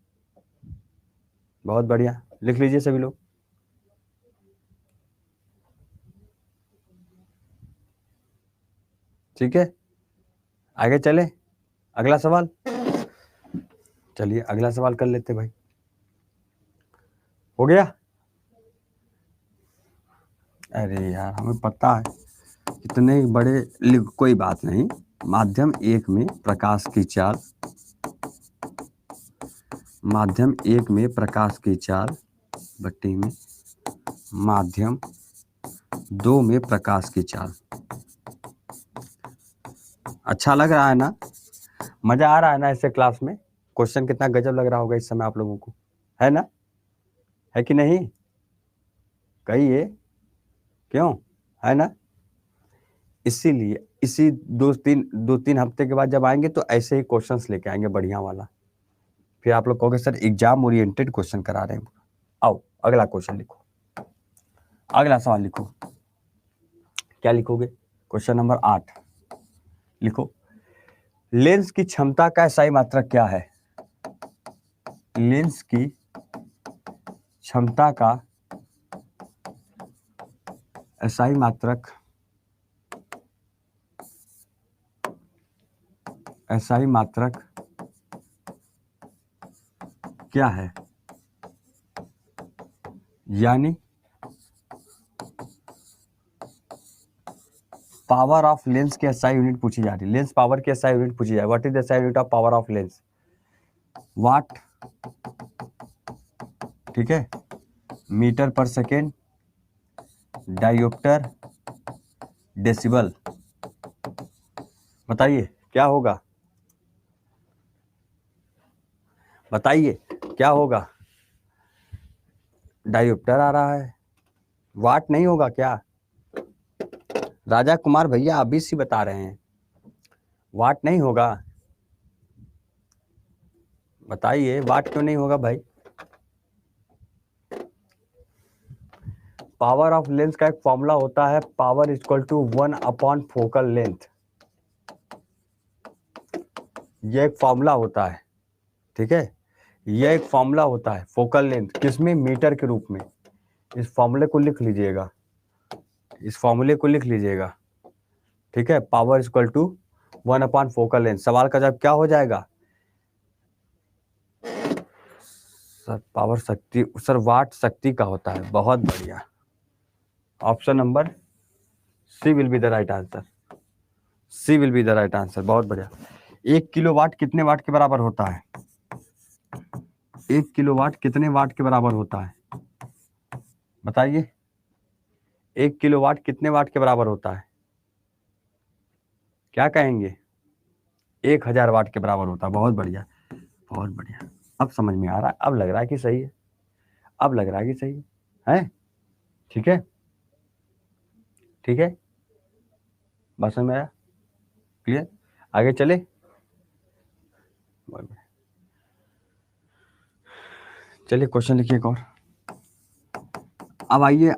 बहुत बढ़िया, लिख लीजिए सभी लोग। ठीक है, आगे चले, अगला सवाल। चलिए अगला सवाल कर लेते भाई। हो गया? अरे यार हमें पता है, इतने बड़े कोई बात नहीं। माध्यम 1 में प्रकाश की चाल, माध्यम 1 में प्रकाश की चाल भट्टी में, माध्यम 2 में प्रकाश की चाल। अच्छा लग रहा है ना? मजा आ रहा है ना ऐसे क्लास में? क्वेश्चन कितना गजब लग रहा होगा इस समय आप लोगों को, है ना? है कि नहीं? कहिए, क्यों? है ना? इसीलिए इसी दो तीन हफ्ते के बाद जब आएंगे तो ऐसे ही क्वेश्चंस लेके आएंगे बढ़िया वाला, फिर आप लोग कहोगे सर एग्जाम ओरिएंटेड क्वेश्चन करा रहे हैं। आओ अगला क्वेश्चन लिखो, अगला सवाल लिखो। क्या लिखोगे? क्वेश्चन नंबर 8 लिखो। लेंस की क्षमता का एसआई मात्रक क्या है? लेंस की क्षमता का एसआई मात्रक, एसआई मात्रक क्या है? यानी पावर ऑफ लेंस की एसआई यूनिट पूछी जा रही है, लेंस पावर की एसआई यूनिट पूछी जाए। What is the SI unit of power of lens? Watt, ठीक है, मीटर पर सेकेंड, डायोप्टर, डेसिबल। बताइए क्या होगा, बताइए क्या होगा? डायोप्टर आ रहा है, वाट नहीं होगा क्या? राजा कुमार भैया अभी सी बता रहे हैं, वाट नहीं होगा? बताइए वाट क्यों नहीं होगा भाई? पावर ऑफ लेंस का एक फॉर्मूला होता है, power equal to 1 upon focal length. ये एक फॉर्मूला होता है, ठीक है, ये एक फॉर्मूला होता है फोकल लेंथ, किसमें? मीटर के रूप में। इस फॉर्मूले को लिख लीजिएगा, इस फॉर्मूले को लिख लीजिएगा, ठीक है। Power equal to 1 upon focal length. सवाल का जवाब क्या हो जाएगा? सर पावर शक्ति, सर वाट शक्ति का होता है। बहुत बढ़िया, option number C will be the right answer, C will be the right answer. बहुत बढ़िया। 1 किलोवाट कितने वाट के बराबर होता है? 1 किलोवाट कितने वाट के बराबर होता है? बताइए, 1 किलोवाट कितने वाट के बराबर होता है? क्या कहेंगे? 1000 वाट के बराबर होता है। बहुत बढ़िया, बहुत बढ़िया, अब समझ में आ रहा है, अब लग रहा है कि सही है, अब लग रहा है कि सही है? ठीक है, ठीक है, बात समझ में आया? क्लियर? आगे चले। चलिए क्वेश्चन लिखिए एक और। अब आइए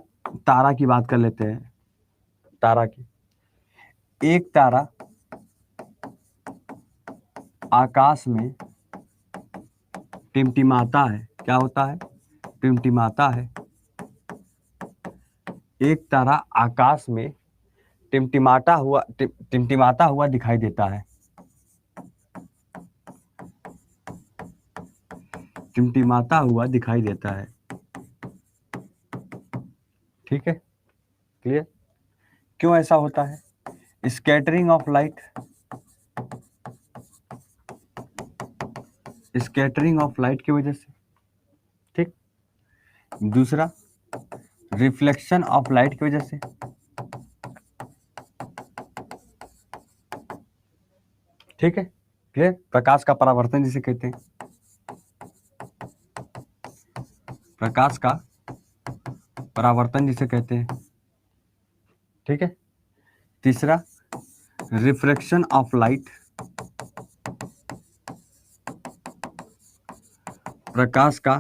तारा की बात कर लेते हैं, तारा की। एक तारा आकाश में टिमटिमाता है, क्या होता है? टिमटिमाता है। एक तारा आकाश में टिमटिमाता हुआ दिखाई देता है। टिमटिमाता हुआ दिखाई देता है। ठीक है, क्लियर? क्यों ऐसा होता है? Scattering of light, scattering of light की वजह से। ठीक। दूसरा, रिफ्लेक्शन ऑफ लाइट की वजह से। ठीक है, क्लियर? प्रकाश का परावर्तन जिसे कहते हैं, प्रकाश का परावर्तन जिसे कहते हैं। ठीक है। तीसरा, रिफ्रैक्शन ऑफ लाइट, प्रकाश का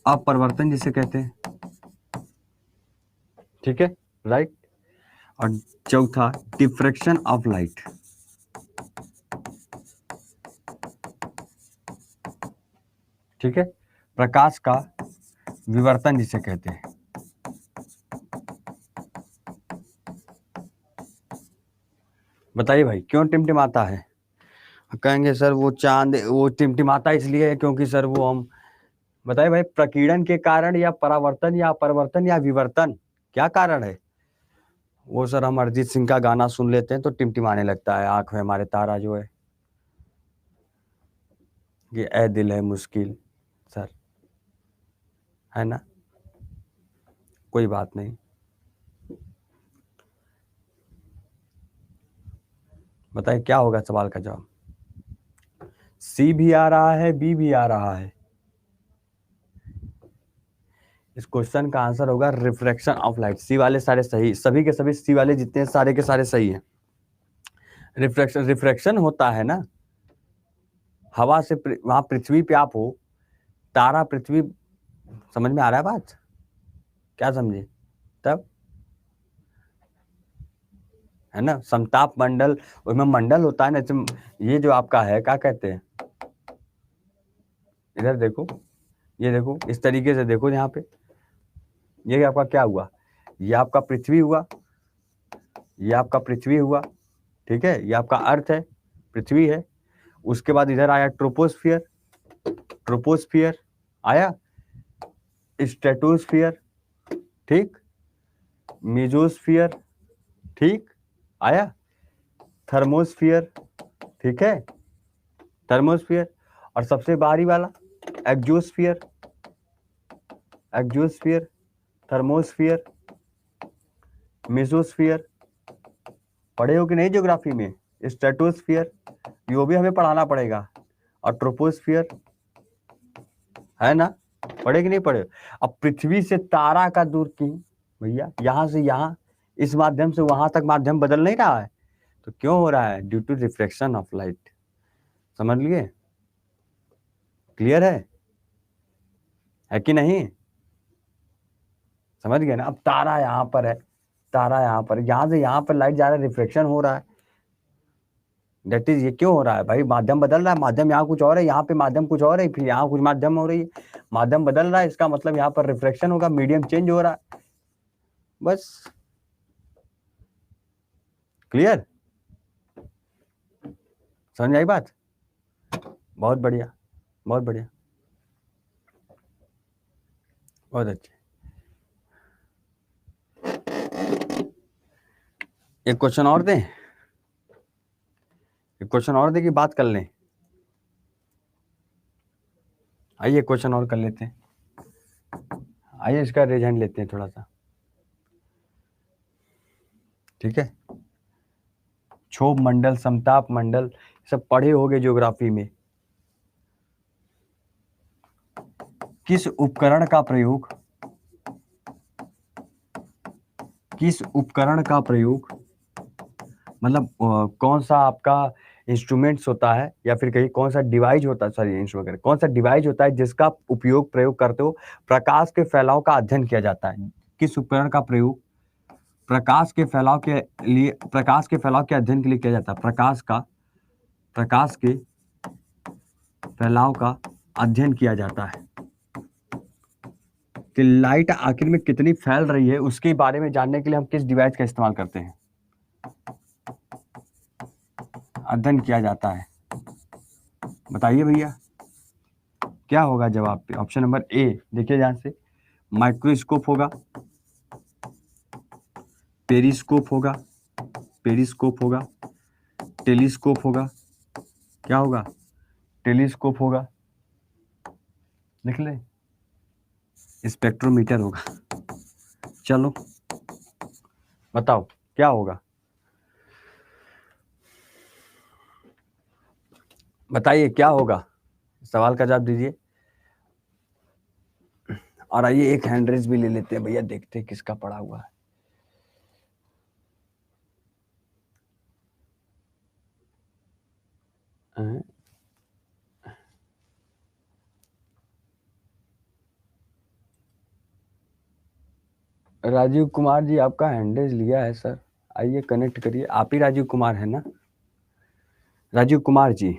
अपरिवर्तन जिसे कहते हैं। ठीक है, राइट। और चौथा, डिफ्रैक्शन ऑफ लाइट, ठीक है, प्रकाश का विवर्तन जिसे कहते हैं। बताइए भाई, क्यों टिमटिमाता है? कहेंगे सर वो चांद वो टिमटिमाता इसलिए है क्योंकि सर वो हम, बताइए भाई, प्रकीर्णन के कारण या परावर्तन या अपरिवर्तन या विवर्तन, क्या कारण है? वो सर हम अरिजीत सिंह का गाना सुन लेते हैं तो टिमटिमाने लगता है, आंख में हमारे तारा जो है, ये ए दिल है मुश्किल सर, है ना? कोई बात नहीं। बताइए क्या होगा सवाल का जवाब? सी भी आ रहा है, बी भी आ रहा है। इस क्वेश्चन का आंसर होगा रिफ्रैक्शन ऑफ लाइट। सी वाले सारे सही, सभी के सभी सी वाले जितने सारे के सारे सही हैं। रिफ्रैक्शन होता है ना, हवा से वहां पृथ्वी पे आप हो, तारा पृथ्वी, समझ में आ रहा है बात? क्या समझे? तब है ना, समताप मंडल, उसमें मंडल होता है ना। ये जो आपका है, क्या कहते हैं, इधर देखो, ये देखो, इस तरीके से देखो, यहाँ पे ये आपका क्या हुआ, ये आपका पृथ्वी हुआ, ये आपका पृथ्वी हुआ, ठीक है, ये आपका अर्थ है, पृथ्वी है। उसके बाद इधर आया ट्रोपोस्फियर, ट्रोपोस्फियर आया, स्ट्रेटोस्फियर, ठीक, मेजोस्फियर, ठीक, आया, थर्मोस्फियर, ठीक है, थर्मोस्फियर, और सबसे बाहरी वाला एक्सोस्फियर, एक्सोस्फियर, थर्मोस्फियर, मेसोस्फियर। पढ़े हो कि नहीं ज्योग्राफी में? स्ट्रेटोस्फियर, ये भी हमें पढ़ाना पड़ेगा, और ट्रोपोस्फियर, है ना? पढ़े कि नहीं पढ़े? अब पृथ्वी से तारा का दूर क्यों भैया, यहां से यहां, इस माध्यम से वहां तक माध्यम बदल नहीं रहा है, तो क्यों हो रहा है? Due to reflection of light. समझ लिए? क्लियर है कि नहीं? समझ गए ना? अब तारा यहाँ पर है, तारा यहाँ पर, यहाँ से यहाँ पर लाइट जा रहा है, रिफ्लेक्शन हो रहा है। दैट इज, ये क्यों हो रहा है भाई? माध्यम बदल रहा है, माध्यम यहाँ कुछ और है, यहाँ पे माध्यम कुछ और है, फिर यहाँ कुछ माध्यम हो रही है, माध्यम बदल रहा है, इसका मतलब यहाँ पर रिफ्लेक्शन होगा, मीडियम चेंज हो रहा है। बस, क्लियर? समझ आई बात? बहुत बढ़िया, बहुत बढ़िया, बहुत अच्छे। एक क्वेश्चन और दें, एक क्वेश्चन और दें कि बात कर लें? आइए क्वेश्चन और कर लेते हैं, आइए इसका रिजल्ट लेते हैं थोड़ा सा, ठीक है। क्षोभ मंडल, समताप मंडल, सब पढ़े होंगे ज्योग्राफी में। किस उपकरण का प्रयोग, किस उपकरण का प्रयोग, मतलब कौन सा आपका इंस्ट्रूमेंट्स होता है, या फिर कहीं कौन सा डिवाइस होता है, सॉरी इंस्ट्रूमेंट, कौन सा डिवाइस होता है जिसका उपयोग प्रयोग करते हो प्रकाश के फैलाव का अध्ययन किया जाता है? किस उपकरण का प्रयोग प्रकाश के फैलाव के लिए, प्रकाश के फैलाव के अध्ययन के लिए किया जाता है? प्रकाश का प्रकाश के फैलाव का अध्ययन किया जाता है कि लाइट आखिर में कितनी फैल रही है उसके बारे में जानने के लिए हम किस डिवाइस का इस्तेमाल करते हैं, अध्ययन किया जाता है। बताइए भैया क्या होगा जवाब पे? ऑप्शन नंबर ए देखिए ध्यान से, माइक्रोस्कोप होगा, पेरिस्कोप होगा, पेरिस्कोप होगा, टेलीस्कोप होगा, क्या होगा? टेलीस्कोप होगा, लिख ले, स्पेक्ट्रोमीटर होगा। चलो बताओ क्या होगा, बताइए क्या होगा, सवाल का जवाब दीजिए। और आइए एक हैंड रेज भी ले लेते हैं भैया, देखते हैं किसका पड़ा हुआ है। राजीव कुमार जी आपका हैंडरेज लिया है सर, आइए कनेक्ट करिए। आप ही राजीव कुमार है ना? राजीव कुमार जी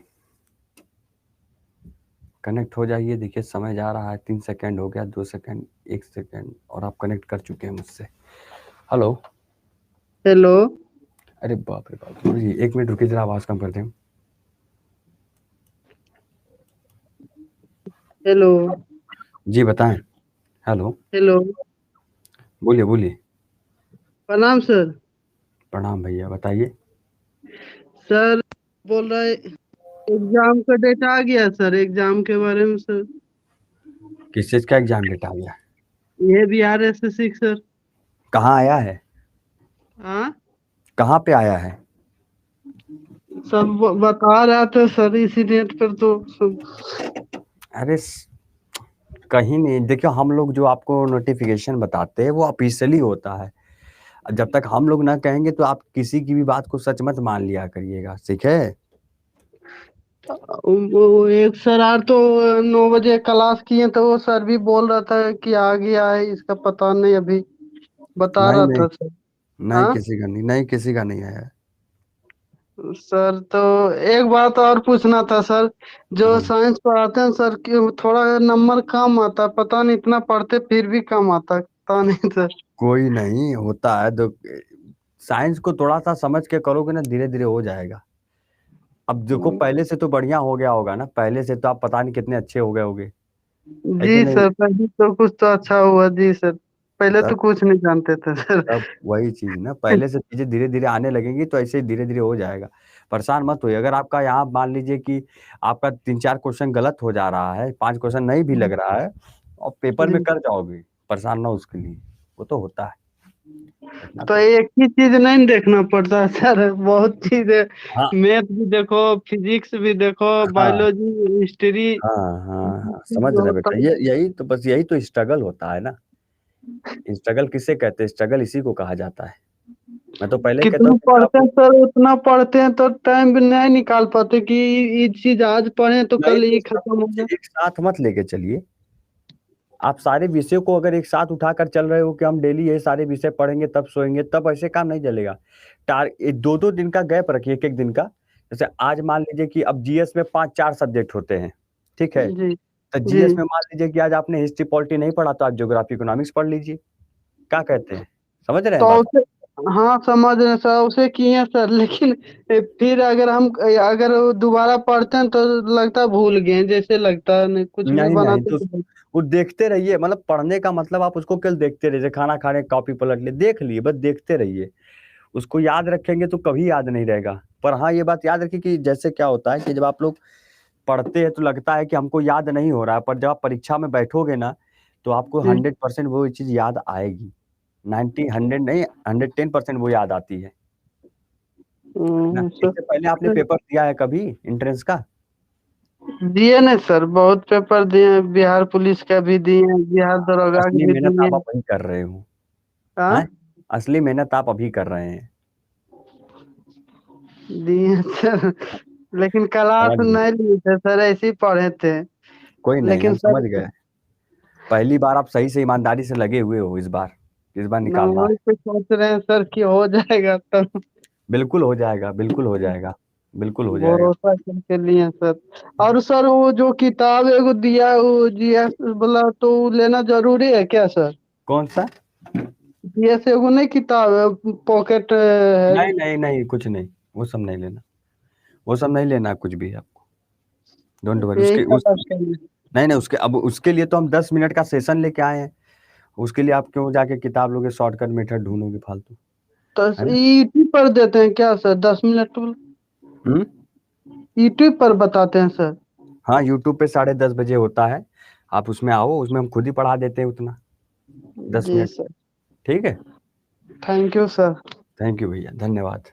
कनेक्ट हो जाइए। देखिए समय जा रहा है, 3 सेकंड हो गया, 2 सेकंड, 1 सेकंड, और आप कनेक्ट कर चुके हैं मुझसे। Hello hello. अरे बाप रे बाप, जी 1 मिनट रुकिए जरा, आवाज कम कर दें। हेलो जी बताएं। Hello hello. बोलिए बोलिए। प्रणाम सर। प्रणाम भैया, बताइए। सर बोल रहा है एग्जाम का डेट आ गया सर, एग्जाम के बारे में सर। किस चीज का एग्जाम डेट आ गया? ये बिहार एसएससी सर। कहाँ आया है? हाँ कहाँ पे आया है? सब बता रहा था सर इसी नेट पर तो सब। अरे कहीं नहीं, देखियो हम लोग जो आपको नोटिफिकेशन बताते हैं वो ऑफिशियली होता है। जब तक हम लोग ना कहेंगे तो आप किसी की भी बात को सच मत मान लिया करिएगा, ठीक है? वो एक सर आर तो 9 बजे क्लास किए तो वो सर भी बोल रहा था कि आ गया है, इसका पता नहीं अभी बता नहीं रहा नहीं था सर। नहीं, हाँ किसी का नहीं, नहीं किसी का नहीं आया। सर तो एक बात और पूछना था सर, जो हाँ साइंस पढ़ाते हैं सर कि थोड़ा नंबर कम आता, पता नहीं इतना पढ़ते फिर भी कम आता, पता नहीं सर। कोई नहीं होता है तो, साइंस को थोड़ा सा समझ के करोगे ना धीरे धीरे हो जाएगा। अब देखो पहले से तो बढ़िया हो गया होगा ना, पहले से तो आप पता नहीं कितने अच्छे हो गए होगे, है कि जी नहीं? सर, पहले तो कुछ तो अच्छा हुआ जी सर, पहले तो तब कुछ नहीं जानते थे सर। तब वही चीज ना, पहले से चीजें धीरे धीरे आने लगेंगी तो ऐसे ही धीरे धीरे हो जाएगा। परेशान मत होइए। अगर आपका यहाँ मान लीजिए कि आपका 3-4 क्वेश्चन गलत हो जा रहा है, 5 क्वेश्चन नहीं भी लग रहा है, और पेपर में जी कर जाओगे, परेशान ना हो उसके लिए, वो तो होता है इतना तो तो। एक ही चीज नहीं देखना पड़ता है सर, बहुत चीज है। हाँ मैथ भी देखो, फिजिक्स भी देखो, हाँ बायोलॉजी, हिस्ट्री, हाँ हाँ हाँ, समझ चीज रहे हैं होता बेटा, ये यही तो, बस यही तो स्ट्रगल होता है ना। स्ट्रगल किसे कहते हैं? स्ट्रगल इसी को कहा जाता है। मैं तो पहले कहता कितना हूँ कि पढ़ते आप हैं सर, उतना पढ़ते हैं तो टाइम भी नहीं निकाल पाते कि ये चीज आज पढ़े तो नहीं कल तो ये सब खत्म हो जाए। चीजें एक साथ मत लेके चलिए। आप सारे विषयों को अगर एक साथ उठाकर चल रहे हो कि हम डेली ये सारे विषय पढ़ेंगे तब सोएंगे, तब ऐसे काम नहीं चलेगा। 2-2 दिन का गैप रखिए, एक एक दिन का। जैसे आज मान लीजिए कि अब जीएस में 5-4 सब्जेक्ट होते हैं, ठीक है? जी तो जी। जीएस में मान लीजिए कि आज आपने हिस्ट्री पॉलिटी नहीं पढ़ा तो आज ज्योग्राफी इकोनॉमिक्स पढ़ लीजिए। क्या कहते हैं? समझ रहे हैं तो बात? उसे, हाँ समझ रहे हैं सर, उसे किए हैं सर, लेकिन फिर अगर हम अगर दोबारा पढ़ते हैं तो लगता है भूल गए हैं, जैसे लगता है नहीं कुछ भी नहीं नहीं बनाते तो तो। वो देखते रहिए, मतलब पढ़ने का मतलब आप उसको केवल देखते रहिए, जैसे खाना खाने कॉपी पलट लिए देख लिए, बस देखते रहिए। उसको याद रखेंगे तो कभी याद नहीं रहेगा। पर हाँ ये बात याद रखिए कि जैसे क्या होता है कि जब आप लोग पढ़ते हैं तो लगता है कि हमको याद नहीं हो रहा है, पर जब आप परीक्षा में बैठोगे ना तो आपको जी 100% वो चीज याद आएगी। 90 100 नहीं, 110% वो याद आती है ना। सर इससे पहले आपने पेपर दिया है कभी एंट्रेंस का? दिए नहीं सर, बहुत पेपर दिए हैं, बिहार पुलिस का भी दिए हैं, बिहार दरोगा असली के भी मेहनत दिए आप हैं। अभी कर रहे हो, हाँ हैं? असली मेहनत आप अभी कर रहे हैं। दिए हैं सर, लेकिन क्लास समझ गए? नहीं लिए थे सर, ऐसे ही पढ़े थे। कोई नहीं, लेकिन हम सर समझ गए। पहली बार आप सही से ईमानदारी से लगे हुए हो, इस बार निकालना नंबर है। पे सोच रहे हैं सर कि हो जाएगा तब। बिल्कुल हो जाएगा, बिल्कुल हो जाएगा। बिल्कुल हो जाएगा। भरोसा करके लिए सर। और सर वो जो किताब एगो दिया है, वो जीएस वाला, तो वो लेना जरूरी है क्या सर? कौन सा? जीएस एगो नहीं किताब है, पॉकेट है। नहीं नहीं नहीं, कुछ नहीं, वो सब नहीं लेना, वो सब नहीं लेना कुछ भी आपको। डोंट वरी यही उसके सब उस बात करनी है। नहीं नहीं, उसके अब उसके लिए तो हम 10 मिनट का सेशन लेके आए हैं। उसके लिए आप क्यों जाके किताब लोगे, शॉर्टकट मेथड ढूंढोगे फालतू, तो है ना? यूट्यूब पर देते हैं क्या सर, 10 मिनट? हम्म। यूट्यूब पर बताते हैं सर? हाँ, यूट्यूब पे 10:30 बजे होता है, आप उसमें आओ, उसमें हम खुद ही पढ़ा देते हैं उतना, दस जी मिनट सर। ठीक है। Thank you sir. Thank you भैया, धन्यवाद।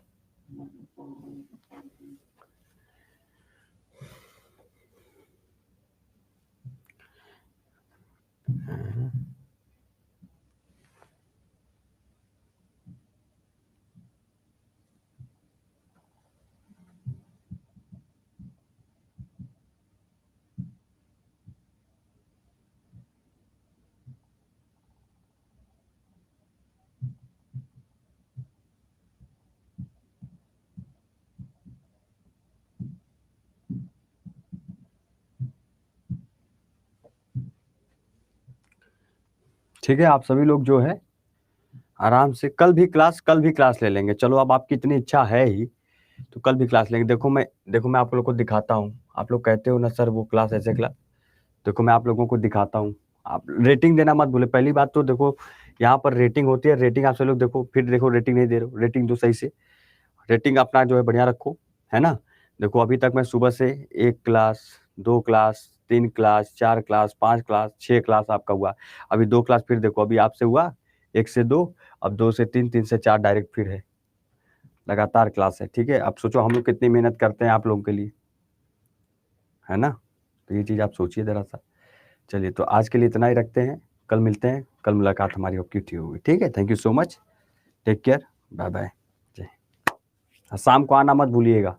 ठीक है, आप सभी लोग जो है आराम से कल भी क्लास ले लेंगे। चलो, अब आपकी इतनी इच्छा है ही तो कल भी क्लास लेंगे। देखो मैं आप लोग को दिखाता हूँ। आप लोग कहते हो ना सर वो क्लास ऐसे क्लास, देखो मैं आप लोगों को दिखाता हूँ। आप रेटिंग देना मत भूले। पहली बात तो देखो, यहाँ पर रेटिंग होती है, रेटिंग आप सब लोग देखो, फिर देखो रेटिंग नहीं दे रहे हो, रेटिंग दो सही से, रेटिंग अपना जो है बढ़िया रखो, है ना? देखो अभी तक मैं सुबह से 1 class, 2 class, 3 class, 4 class, 5 class, 6 class आपका हुआ। अभी 2 क्लास फिर देखो, अभी आपसे हुआ 1 से 2, अब 2 से 3, 3 से 4 डायरेक्ट फिर है, लगातार क्लास है। ठीक है, अब सोचो हम लोग कितनी मेहनत करते हैं आप लोगों के लिए, है ना? तो ये चीज़ आप सोचिए ज़रा सा। चलिए, तो आज के लिए इतना ही रखते हैं, कल मिलते हैं, कल मुलाकात हमारी आपकी ठीक होगी। ठीक है, thank you so much, take care, bye bye, जय। शाम को आना मत भूलिएगा।